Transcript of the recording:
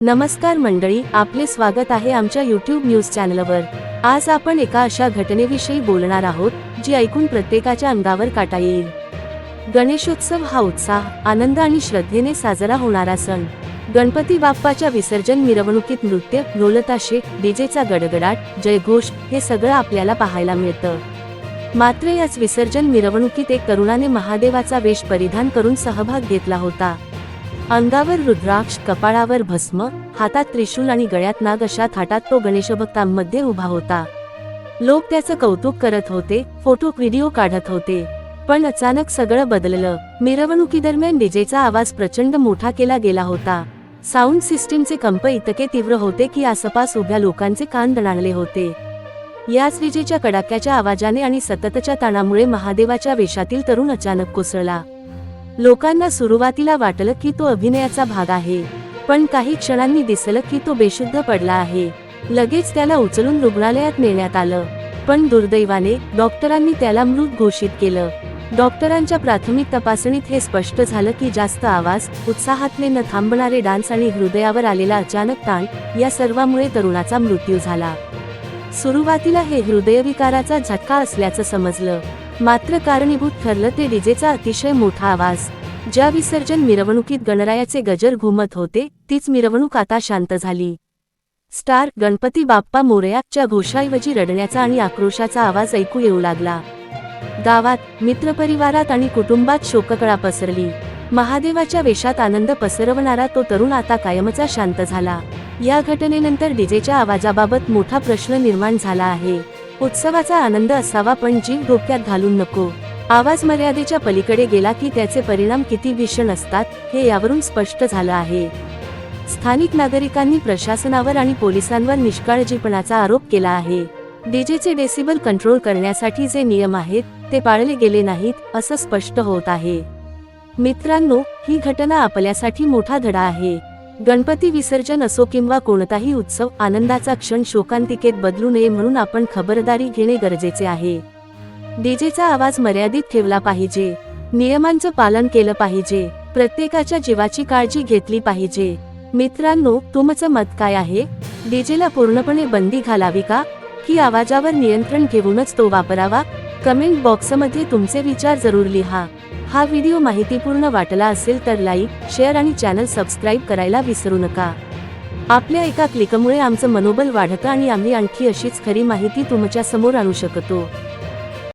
नमस्कार मंडळी, आपले स्वागत आहे आमच्या YouTube न्यूज चॅनलवर। आज आपण एका अशा घटनेविषयी बोलणार आहोत जी ऐकून प्रत्येकाच्या अंगावर काटा येईल। गणेशोत्सव हा उत्साह, आनंद आणि श्रद्धेने साजरा होणारा सण। गणपती बाप्पाच्या विसर्जन मिरवणुकीत नृत्य, ढोलताशे, डीजेचा गडगडाट, जयघोष हे सगळं आपल्याला पाहायला मिळतं। मात्र याच विसर्जन मिरवणुकीत एक तरुणाने महादेवाचा वेश परिधान करून सहभाग घेतला होता। अंगावर रुद्राक्ष, कपाळावर भस्म, हातात त्रिशूल आणि गळ्यात नाग अशा थाटात तो गणेशभक्तांमध्ये उभा होता। लोक त्याचं कौतुक करत होते, फोटो व्हिडिओ काढत होते। पण अचानक सगळं बदललं। मिरवणुकीदरम्यान डीजेचा आवाज प्रचंड मोठा केला गेला होता। साऊंड सिस्टीमचे कंप इतके तीव्र होते की आसपास उभ्या लोकांचे कान दणाणले होते। याच विजेच्या कडाक्याच्या आवाजाने आणि सततच्या ताणामुळे महादेवाच्या वेशातील तरुण अचानक कोसळला। लोकांना सुरुवातीला वाटलं की तो अभिनयाचा भाग आहे, पण काही क्षणांनी दिसलं की तो बेशुद्ध पडला आहे। लगेच त्याला उचलून रुग्णालयात नेण्यात आलं, पण दुर्दैवाने डॉक्टरांनी त्याला मृत घोषित केलं। डॉक्टरांच्या प्राथमिक तपासणीत हे स्पष्ट झालं की जास्त आवाज, उत्साहातले न थांबणारे डान्स आणि हृदयावर आलेला अचानक ताण या सर्वांमुळे तरुणाचा मृत्यू झाला। सुरुवातीला हे हृदयविकाराचा झटका असल्याचं समजलं, मात्र कारणीभूत ठरलं ते डीजेचा अतिशय मोठा आवाज। ज्या विसर्जन मिरवणुकीत गणरायाचे गजर घुमत होते, तीच मिरवणूक आता शांत झाली। स्टार गणपती बाप्पा मोरयाच्या घोषाऐवजी रडण्याचा आणि आक्रोशाचा आवाज ऐकू येऊ लागला। गावात, मित्रपरिवारात आणि कुटुंबात शोककळा पसरली। महादेवाच्या वेशात आनंद पसरवणारा तो तरुण आता कायमचा शांत झाला। या घटनेनंतर डीजेच्या आवाजाबाबत मोठा प्रश्न निर्माण झाला आहे। उत्सवाचा आनंद असावा, पण जीव धोक्यात घालून नको। आवाज मर्यादेच्या पलीकडे गेला की त्याचे परिणाम किती भीषण असतात हे यावरून स्पष्ट झालं आहे। स्थानिक नागरिकांनी प्रशासनावर आणि पोलिसांवर निष्काळजीपणाचा आरोप केला आहे। डीजेचे डेसिबल कंट्रोल करण्यासाठी जे नियम आहेत ते पाळले गेले नाहीत असं स्पष्ट होत आहे। मित्रांनो, ही घटना आपल्यासाठी मोठा धडा आहे। गणपती विसर्जन असो किंवा कोणताही उत्सव, आनंदाचा क्षण शोकांतिकेत बदलू नये म्हणून आपण खबरदारी घेणे गरजेचे आहे। डीजेचा आवाज मर्यादित ठेवला पाहिजे, नियमांचं पालन केलं पाहिजे, प्रत्येकाच्या जीवाची काळजी घेतली पाहिजे। मित्रांनो, तुमचं मत काय आहे? डीजेला पूर्णपणे बंदी घालावी का, की आवाजावर नियंत्रण ठेवूनच तो वापरावा? कमेंट बॉक्समध्ये तुमचे विचार जरूर लिहा। हा व्हिडिओ माहितीपूर्ण वाटला असेल तर लाईक, शेअर आणि चॅनल सबस्क्राईब करायला विसरू नका। आपल्या एका क्लिकमुळे आमचं मनोबल वाढतं आणि आम्ही आणखी अशीच खरी माहिती तुमच्या समोर आणू शकतो।